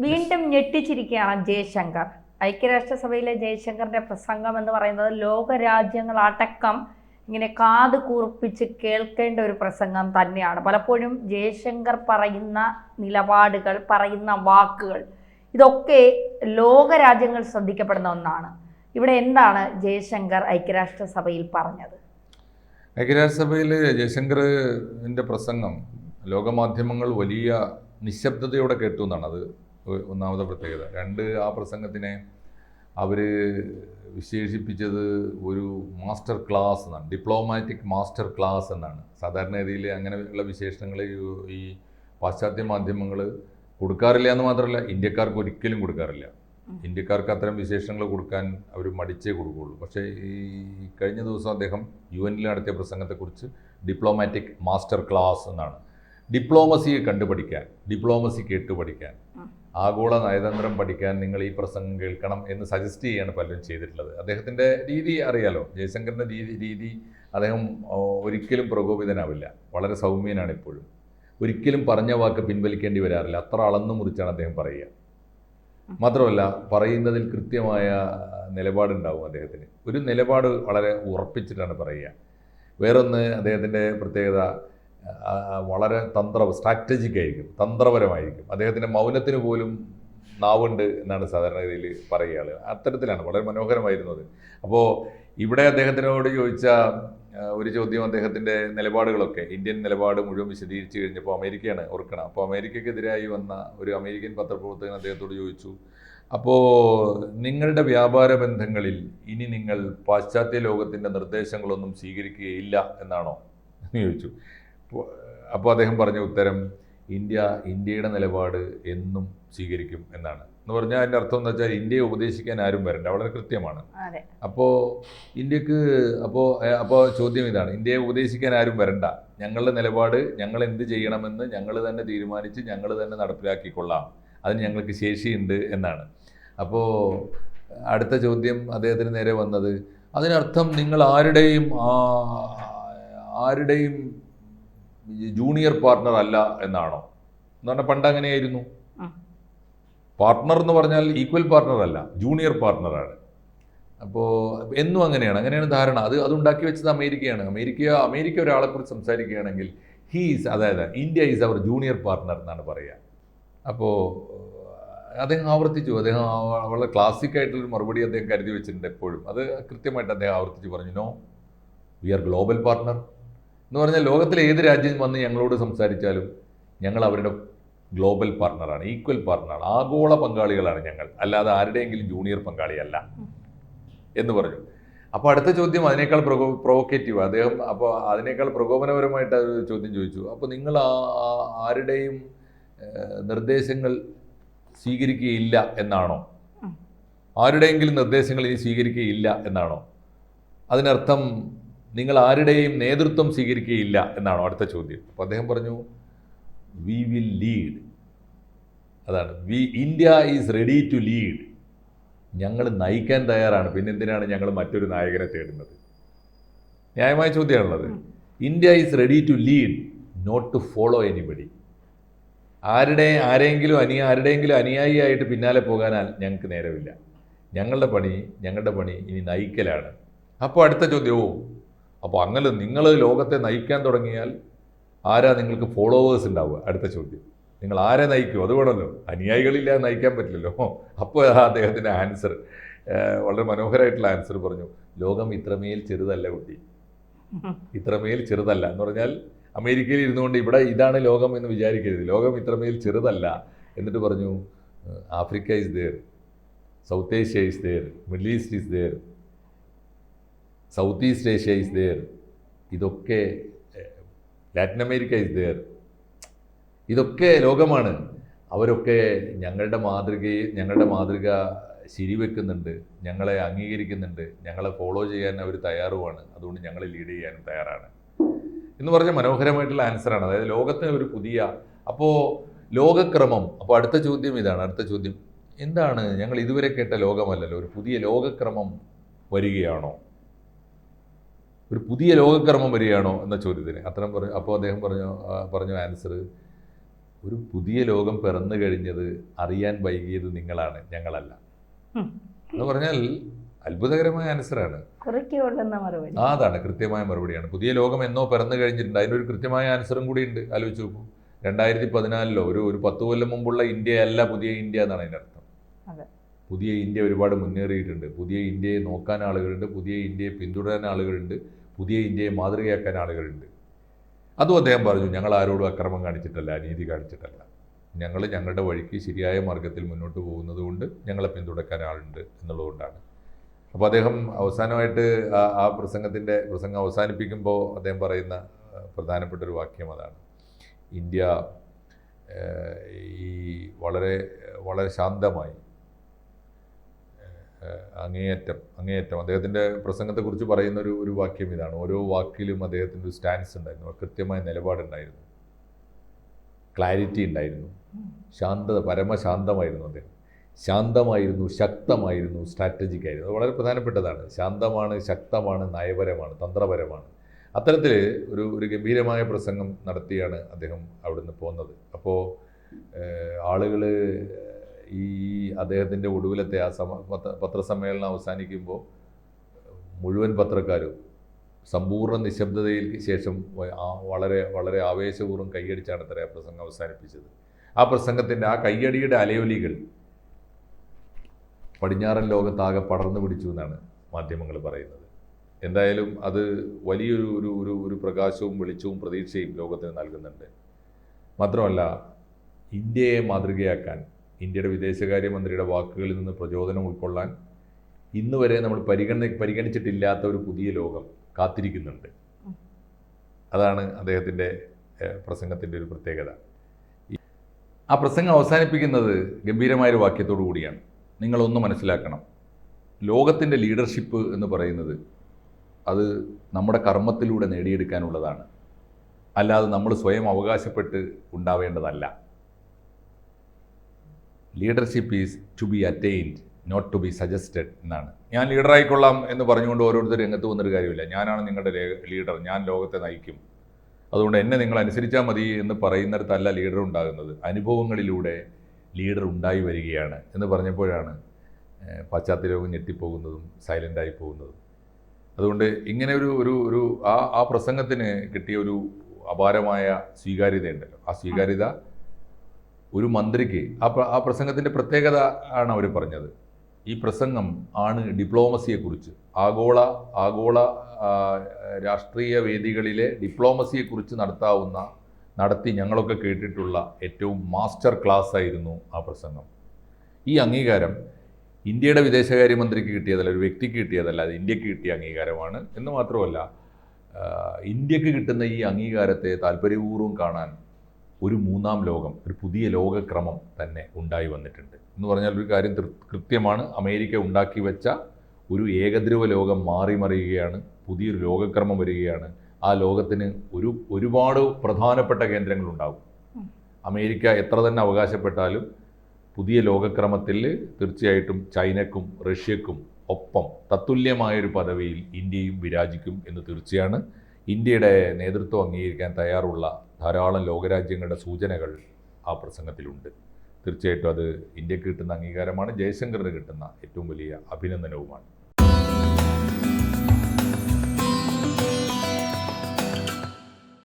വീണ്ടും ഞെട്ടിച്ചിരിക്കുകയാണ് ജയശങ്കർ. ഐക്യരാഷ്ട്രസഭയിലെ ജയശങ്കറിന്റെ പ്രസംഗം എന്ന് പറയുന്നത് ലോകരാജ്യങ്ങളടക്കം ഇങ്ങനെ കാത് കൂർപ്പിച്ച് കേൾക്കേണ്ട ഒരു പ്രസംഗം തന്നെയാണ്. പലപ്പോഴും ജയശങ്കർ പറയുന്ന നിലപാടുകൾ, പറയുന്ന വാക്കുകൾ, ഇതൊക്കെ ലോകരാജ്യങ്ങൾ ശ്രദ്ധിക്കപ്പെടുന്ന ഒന്നാണ്. ഇവിടെ എന്താണ് ജയശങ്കർ ഐക്യരാഷ്ട്രസഭയിൽ പറഞ്ഞത്? ഐക്യരാഷ്ട്രസഭയിൽ ജയശങ്കറിൻ്റെ പ്രസംഗം ലോകമാധ്യമങ്ങൾ വലിയ നിശബ്ദതയോടെ കേട്ടു എന്നാണ്. അത് ഒന്നാമത്തെ പ്രത്യേകത. രണ്ട്, ആ പ്രസംഗത്തിനെ അവർ വിശേഷിപ്പിച്ചത് ഒരു മാസ്റ്റർ ക്ലാസ് എന്നാണ്, ഡിപ്ലോമാറ്റിക് മാസ്റ്റർ ക്ലാസ് എന്നാണ്. സാധാരണഗതിയിൽ അങ്ങനെയുള്ള വിശേഷണങ്ങൾ ഈ പാശ്ചാത്യ മാധ്യമങ്ങൾ കൊടുക്കാറില്ല എന്ന് മാത്രമല്ല, ഇന്ത്യക്കാർക്ക് ഒരിക്കലും കൊടുക്കാറില്ല. ഇന്ത്യക്കാർക്ക് അത്തരം വിശേഷണങ്ങൾ കൊടുക്കാൻ അവർ മടിച്ചേ കൊടുക്കുകയുള്ളൂ. പക്ഷേ ഈ കഴിഞ്ഞ ദിവസം അദ്ദേഹം UN നടത്തിയ പ്രസംഗത്തെക്കുറിച്ച് ഡിപ്ലോമാറ്റിക് മാസ്റ്റർ ക്ലാസ് എന്നാണ്. ഡിപ്ലോമസിയെ കണ്ടുപഠിക്കാൻ, ഡിപ്ലോമസി കേട്ടുപഠിക്കാൻ, ആഗോള നയതന്ത്രം പഠിക്കാൻ നിങ്ങൾ ഈ പ്രസംഗം കേൾക്കണം എന്ന് സജസ്റ്റ് ചെയ്യാണ് പലരും ചെയ്തിട്ടുള്ളത്. അദ്ദേഹത്തിൻ്റെ രീതി അറിയാലോ, ജയശങ്കറിൻ്റെ രീതി. അദ്ദേഹം ഒരിക്കലും പ്രകോപിതനാവില്ല, വളരെ സൗമ്യനാണ് ഇപ്പോഴും. ഒരിക്കലും പറഞ്ഞ വാക്ക് പിൻവലിക്കേണ്ടി വരാറില്ല, അത്ര അളന്നു മുറിച്ചാണ് അദ്ദേഹം പറയുക. മാത്രമല്ല, പറയുന്നതിൽ കൃത്യമായ നിലപാടുണ്ടാവും അദ്ദേഹത്തിന്. ഒരു നിലപാട് വളരെ ഉറപ്പിച്ചിട്ടാണ് പറയുക. വേറൊന്ന്, അദ്ദേഹത്തിൻ്റെ പ്രത്യേകത വളരെ സ്ട്രാറ്റജിക് ആയിരിക്കും, തന്ത്രപരമായിരിക്കും. അദ്ദേഹത്തിൻ്റെ മൗനത്തിന് പോലും നാവുണ്ട് എന്നാണ് സാധാരണഗതിയിൽ പറയുക. അത്തരത്തിലാണ്, വളരെ മനോഹരമായിരുന്നത്. അപ്പോൾ ഇവിടെ അദ്ദേഹത്തിനോട് ചോദിച്ച ഒരു ചോദ്യം, അദ്ദേഹത്തിൻ്റെ നിലപാടുകളൊക്കെ, ഇന്ത്യൻ നിലപാട് മുഴുവൻ വിശദീകരിച്ച് കഴിഞ്ഞപ്പോൾ അമേരിക്കയാണ് ഓർക്കണം. അപ്പോൾ അമേരിക്കക്കെതിരായി വന്ന ഒരു അമേരിക്കൻ പത്രപ്രവർത്തകൻ അദ്ദേഹത്തോട് ചോദിച്ചു, അപ്പോൾ നിങ്ങളുടെ വ്യാപാര ബന്ധങ്ങളിൽ ഇനി നിങ്ങൾ പാശ്ചാത്യ ലോകത്തിൻ്റെ നിർദ്ദേശങ്ങളൊന്നും സ്വീകരിക്കുകയില്ല എന്നാണോ എന്ന് ചോദിച്ചു. അപ്പോൾ അദ്ദേഹം പറഞ്ഞ ഉത്തരം, ഇന്ത്യയുടെ നിലപാട് എന്നും സ്വീകരിക്കും എന്നാണ്. എന്ന് പറഞ്ഞാൽ അതിൻ്റെ അർത്ഥം എന്ന് വെച്ചാൽ ഇന്ത്യയെ ഉപദേശിക്കാൻ ആരും വരണ്ട, വളരെ കൃത്യമാണ്. അപ്പോൾ ഇന്ത്യക്ക് അപ്പോൾ ചോദ്യം ഇതാണ്, ഇന്ത്യയെ ഉപദേശിക്കാൻ ആരും വരണ്ട, ഞങ്ങളുടെ നിലപാട് ഞങ്ങൾ എന്ത് ചെയ്യണമെന്ന് ഞങ്ങൾ തന്നെ തീരുമാനിച്ച് ഞങ്ങൾ തന്നെ നടപ്പിലാക്കിക്കൊള്ളാം, അതിന് ഞങ്ങൾക്ക് ശേഷിയുണ്ട് എന്നാണ്. അപ്പോൾ അടുത്ത ചോദ്യം അദ്ദേഹത്തിന് നേരെ വന്നത്, അതിനർത്ഥം നിങ്ങൾ ആരുടെയും ജൂനിയർ പാർട്ണർ അല്ല എന്നാണോ എന്ന് പറഞ്ഞാൽ, പണ്ട് അങ്ങനെയായിരുന്നു. പാർട്ട്ണർ എന്ന് പറഞ്ഞാൽ ഈക്വൽ പാർട്ട്ണർ അല്ല, ജൂനിയർ പാർട്ട്ണറാണ്. അപ്പോൾ എന്നും അങ്ങനെയാണ് ധാരണ. അത് ഉണ്ടാക്കി വെച്ചത് അമേരിക്കയാണ്. അമേരിക്ക ഒരാളെക്കുറിച്ച് സംസാരിക്കുകയാണെങ്കിൽ അതായത് India is our junior partner എന്നാണ് പറയുക. അപ്പോൾ അദ്ദേഹം ആവർത്തിച്ചു. അദ്ദേഹം വളരെ ക്ലാസിക് ആയിട്ടുള്ളൊരു മറുപടി അദ്ദേഹം കരുതി വെച്ചിട്ടുണ്ട് എപ്പോഴും. അത് കൃത്യമായിട്ട് അദ്ദേഹം ആവർത്തിച്ച് പറഞ്ഞു, no, we are global partner എന്ന് പറഞ്ഞാൽ ലോകത്തിലെ ഏത് രാജ്യം വന്ന് ഞങ്ങളോട് സംസാരിച്ചാലും ഞങ്ങൾ അവരുടെ ഗ്ലോബൽ പാർട്ട്ണറാണ്, ഈക്വൽ പാർട്ട്ണറാണ്, ആഗോള പങ്കാളികളാണ് ഞങ്ങൾ, അല്ലാതെ ആരുടെയെങ്കിലും ജൂനിയർ പങ്കാളിയല്ല എന്ന് പറഞ്ഞു. അപ്പോൾ അടുത്ത ചോദ്യം അതിനേക്കാൾ പ്രൊവോക്കേറ്റീവ്. അദ്ദേഹം അപ്പോൾ അതിനേക്കാൾ പ്രകോപനപരമായിട്ട് ഒരു ചോദ്യം ചോദിച്ചു, അപ്പോൾ നിങ്ങൾ ആരുടെയും നിർദ്ദേശങ്ങൾ സ്വീകരിക്കുകയില്ല എന്നാണോ? ആരുടെയെങ്കിലും നിർദ്ദേശങ്ങൾ ഇനി സ്വീകരിക്കുകയില്ല എന്നാണോ? അതിനർത്ഥം നിങ്ങൾ ആരുടെയും നേതൃത്വം സ്വീകരിക്കുകയില്ല എന്നാണോ അടുത്ത ചോദ്യം. അപ്പോൾ അദ്ദേഹം പറഞ്ഞു, വി വിൽ ലീഡ്. അതാണ്, India is ready to lead. ഞങ്ങൾ നയിക്കാൻ തയ്യാറാണ്, പിന്നെ എന്തിനാണ് ഞങ്ങൾ മറ്റൊരു നായകനെ തേടുന്നത്? ന്യായമായ ചോദ്യമാണുള്ളത്. India is ready to lead, not to follow anybody. ആരുടെയെങ്കിലും അനുയായിയായിട്ട് പിന്നാലെ പോകാനാൽ ഞങ്ങൾക്ക് നേരമില്ല. ഞങ്ങളുടെ പണി ഇനി നയിക്കലാണ്. അപ്പോൾ അടുത്ത ചോദ്യവും, അപ്പോൾ അങ്ങനെ നിങ്ങൾ ലോകത്തെ നയിക്കാൻ തുടങ്ങിയാൽ ആരാ നിങ്ങൾക്ക് ഫോളോവേഴ്സ് ഉണ്ടാവുക? അടുത്ത ചോദ്യം, നിങ്ങൾ ആരെ നയിക്കും? അത് വേണമല്ലോ, അനുയായികളില്ലാതെ നയിക്കാൻ പറ്റില്ലല്ലോ. അപ്പോൾ അദ്ദേഹത്തിൻ്റെ ആൻസർ, വളരെ മനോഹരമായിട്ടുള്ള ആൻസർ പറഞ്ഞു, ലോകം ഇത്രമേൽ ചെറുതല്ല കുട്ടി, ഇത്രമേൽ ചെറുതല്ല എന്ന് പറഞ്ഞാൽ അമേരിക്കയിൽ ഇരുന്നുകൊണ്ട് ഇവിടെ ഇതാണ് ലോകം എന്ന് വിചാരിക്കരുത്, ലോകം ഇത്രമേൽ ചെറുതല്ല. എന്നിട്ട് പറഞ്ഞു, Africa is there, south Asia is there, middle east is there, south east Asia is there, ഇതൊക്കെ ലാറ്റിൻ അമേരിക്ക ഈസ് ദേർ, ഇതൊക്കെ ലോകമാണ്. അവരൊക്കെ ഞങ്ങളുടെ മാതൃക ശരിവെക്കുന്നുണ്ട്, ഞങ്ങളെ അംഗീകരിക്കുന്നുണ്ട്, ഞങ്ങളെ ഫോളോ ചെയ്യാൻ അവർ തയ്യാറുമാണ്, അതുകൊണ്ട് ഞങ്ങളെ ലീഡ് ചെയ്യാനും തയ്യാറാണ് എന്ന് പറഞ്ഞ മനോഹരമായിട്ടുള്ള ആൻസറാണ്. അതായത് ലോകത്തിന് ഒരു പുതിയ ലോകക്രമം. അപ്പോൾ അടുത്ത ചോദ്യം ഇതാണ്, അടുത്ത ചോദ്യം എന്താണ്, ഞങ്ങൾ ഇതുവരെ കേട്ട ലോകമല്ലല്ലോ, ഒരു പുതിയ ലോകക്രമം വരികയാണോ? ഒരു പുതിയ ലോകക്രമം വരികയാണോ എന്ന ചോദ്യത്തിന് അപ്പോൾ അദ്ദേഹം പറഞ്ഞു ആൻസർ, ഒരു പുതിയ ലോകം പിറന്നു കഴിഞ്ഞത് അറിയാൻ വൈകിയത് നിങ്ങളാണ്, ഞങ്ങളല്ല. എന്ന് പറഞ്ഞാൽ അത്ഭുതകരമായ ആൻസറാണ്. കുറിക്കൊള്ളുന്ന മറുപടി. അതാണ് കൃത്യമായ മറുപടിയാണ്. പുതിയ ലോകം എന്നോ പിറന്നു കഴിഞ്ഞിട്ടുണ്ട്. അതിനൊരു കൃത്യമായ ആൻസറും കൂടി ഉണ്ട്. ആലോചിച്ച് നോക്കൂ. 2014 ഒരു 10 കൊല്ലം മുമ്പുള്ള ഇന്ത്യ അല്ല പുതിയ ഇന്ത്യ എന്നാണ് അതിൻ്റെ അർത്ഥം. പുതിയ ഇന്ത്യ ഒരുപാട് മുന്നേറിയിട്ടുണ്ട്. പുതിയ ഇന്ത്യയെ നോക്കാൻ ആളുകളുണ്ട്, പുതിയ ഇന്ത്യയെ പിന്തുടരാൻ ആളുകളുണ്ട്, പുതിയ ഇന്ത്യയെ മാതൃകയാക്കാൻ ആളുകളുണ്ട്. അതും അദ്ദേഹം പറഞ്ഞു, ഞങ്ങൾ ആരോടും അക്രമം കാണിച്ചിട്ടല്ല, അനീതി കാണിച്ചിട്ടല്ല. ഞങ്ങൾ ഞങ്ങളുടെ വഴിക്ക് ശരിയായ മാർഗത്തിൽ മുന്നോട്ട് പോകുന്നത് കൊണ്ട് ഞങ്ങളെ പിന്തുണയ്ക്കാൻ ആളുണ്ട് എന്നുള്ളതുകൊണ്ടാണ്. അപ്പോൾ അദ്ദേഹം അവസാനമായിട്ട് പ്രസംഗം അവസാനിപ്പിക്കുമ്പോൾ അദ്ദേഹം പറയുന്ന പ്രധാനപ്പെട്ട ഒരു വാക്യം അതാണ്. ഇന്ത്യ ഈ വളരെ വളരെ ശാന്തമായി അങ്ങേയറ്റം അദ്ദേഹത്തിൻ്റെ പ്രസംഗത്തെക്കുറിച്ച് പറയുന്ന ഒരു വാക്യം ഇതാണ്. ഓരോ വാക്കിലും അദ്ദേഹത്തിൻ്റെ ഒരു സ്റ്റാൻസ് ഉണ്ടായിരുന്നു, കൃത്യമായ നിലപാടുണ്ടായിരുന്നു, ക്ലാരിറ്റി ഉണ്ടായിരുന്നു, ശാന്തത, പരമശാന്തമായിരുന്നു അദ്ദേഹം. ശാന്തമായിരുന്നു, ശക്തമായിരുന്നു, സ്ട്രാറ്റജിക് ആയിരുന്നു. അത് വളരെ പ്രധാനപ്പെട്ടതാണ്. ശാന്തമാണ്, ശക്തമാണ്, നയപരമാണ്, തന്ത്രപരമാണ്. അത്തരത്തിൽ ഒരു ഗംഭീരമായ പ്രസംഗം നടത്തിയാണ് അദ്ദേഹം അവിടുന്ന് പോകുന്നത്. അപ്പോൾ ആളുകൾ ഈ അദ്ദേഹത്തിൻ്റെ ഒടുവിലത്തെ ആ പത്രസമ്മേളനം അവസാനിക്കുമ്പോൾ മുഴുവൻ പത്രക്കാരും സമ്പൂർണ്ണ നിശബ്ദതയ്ക്ക് ശേഷം വളരെ വളരെ ആവേശപൂർവ്വം കൈയടിച്ചാണ് ആ പ്രസംഗം അവസാനിപ്പിച്ചത്. ആ പ്രസംഗത്തിൻ്റെ ആ കയ്യടിയുടെ അലയൊലികൾ പടിഞ്ഞാറൻ ലോകത്താകെ പടർന്നു പിടിച്ചു എന്നാണ് മാധ്യമങ്ങൾ പറയുന്നത്. എന്തായാലും അത് വലിയൊരു ഒരു പ്രകാശവും വെളിച്ചവും പ്രതീക്ഷയും ലോകത്തിന് നൽകുന്നുണ്ട്. മാത്രമല്ല, ഇന്ത്യയെ മാതൃകയാക്കാൻ, ഇന്ത്യയുടെ വിദേശകാര്യമന്ത്രിയുടെ വാക്കുകളിൽ നിന്ന് പ്രചോദനം ഉൾക്കൊള്ളാൻ ഇന്ന് വരെ നമ്മൾ പരിഗണിച്ചിട്ടില്ലാത്ത ഒരു പുതിയ ലോകം കാത്തിരിക്കുന്നുണ്ട്. അതാണ് അദ്ദേഹത്തിൻ്റെ പ്രസംഗത്തിൻ്റെ ഒരു പ്രത്യേകത. ആ പ്രസംഗം അവസാനിപ്പിക്കുന്നത് ഗംഭീരമായൊരു വാക്യത്തോടു കൂടിയാണ്. നിങ്ങളൊന്ന് മനസ്സിലാക്കണം, ലോകത്തിൻ്റെ ലീഡർഷിപ്പ് എന്ന് പറയുന്നത് അത് നമ്മുടെ കർമ്മത്തിലൂടെ നേടിയെടുക്കാനുള്ളതാണ്, അല്ലാതെ നമ്മൾ സ്വയം അവകാശപ്പെട്ട് ഉണ്ടാവേണ്ടതല്ല. Leadership is to be attained, not to be suggested എന്നാണ്. ഞാൻ ലീഡറായിക്കൊള്ളാം എന്ന് പറഞ്ഞുകൊണ്ട് ഓരോരുത്തർ രംഗത്ത് വന്നൊരു കാര്യമില്ല. ഞാനാണ് നിങ്ങളുടെ ലീഡർ, ഞാൻ ലോകത്തെ നയിക്കും, അതുകൊണ്ട് എന്നെ നിങ്ങൾ അനുസരിച്ചാൽ മതി എന്ന് പറയുന്നിടത്തല്ല ലീഡർ ഉണ്ടാകുന്നത്. അനുഭവങ്ങളിലൂടെ ലീഡർ ഉണ്ടായി വരികയാണ് എന്ന് പറഞ്ഞപ്പോഴാണ് പാശ്ചാത്യ ലോകം ഞെട്ടിപ്പോകുന്നതും സൈലൻ്റായി പോകുന്നതും. അതുകൊണ്ട് ഇങ്ങനെ ഒരു ആ പ്രസംഗത്തിന് കിട്ടിയ ഒരു അപാരമായ സ്വീകാര്യതയുണ്ടല്ലോ. ആ സ്വീകാര്യത ഒരു മന്ത്രിക്ക് ആ പ്രസംഗത്തിൻ്റെ പ്രത്യേകത ആണ് അവർ പറഞ്ഞത്. ഈ പ്രസംഗം ആണ് ഡിപ്ലോമസിയെക്കുറിച്ച്, ആഗോള രാഷ്ട്രീയ വേദികളിലെ ഡിപ്ലോമസിയെക്കുറിച്ച് നടത്തി ഞങ്ങളൊക്കെ കേട്ടിട്ടുള്ള ഏറ്റവും മാസ്റ്റർ ക്ലാസ് ആയിരുന്നു ആ പ്രസംഗം. ഈ അംഗീകാരം ഇന്ത്യയുടെ വിദേശകാര്യമന്ത്രിക്ക് കിട്ടിയതല്ല, ഒരു വ്യക്തിക്ക് കിട്ടിയതല്ല, അത് ഇന്ത്യക്ക് കിട്ടിയ അംഗീകാരമാണ്. എന്ന് മാത്രമല്ല, ഇന്ത്യക്ക് കിട്ടുന്ന ഈ അംഗീകാരത്തെ താല്പര്യപൂർവ്വം കാണാൻ ഒരു മൂന്നാം ലോകം, ഒരു പുതിയ ലോകക്രമം തന്നെ ഉണ്ടായി വന്നിട്ടുണ്ട്. എന്ന് പറഞ്ഞാൽ ഒരു കാര്യം കൃത്യമാണ്, അമേരിക്ക ഉണ്ടാക്കി വെച്ച ഒരു ഏകധ്രുവ ലോകം മാറിമറിയുകയാണ്, പുതിയൊരു ലോകക്രമം വരികയാണ്. ആ ലോകത്തിന് ഒരുപാട് പ്രധാനപ്പെട്ട കേന്ദ്രങ്ങളുണ്ടാകും. അമേരിക്ക എത്ര തന്നെ അവകാശപ്പെട്ടാലും പുതിയ ലോകക്രമത്തിൽ തീർച്ചയായിട്ടും ചൈനക്കും റഷ്യക്കും ഒപ്പം തത്തുല്യമായൊരു പദവിയിൽ ഇന്ത്യയും വിരാജിക്കും എന്ന് തീർച്ചയാണ്. ഇന്ത്യയുടെ നേതൃത്വം അംഗീകരിക്കാൻ തയ്യാറുള്ള ധാരാളം ലോകരാജ്യങ്ങളുടെ സൂചനകൾ ആ പ്രസംഗത്തിലുണ്ട്. തീർച്ചയായിട്ടും അത് ഇന്ത്യക്ക് കിട്ടുന്ന അംഗീകാരമാണ്, ജയശങ്കറിന് കിട്ടുന്ന ഏറ്റവും വലിയ അഭിനന്ദനവുമാണ്.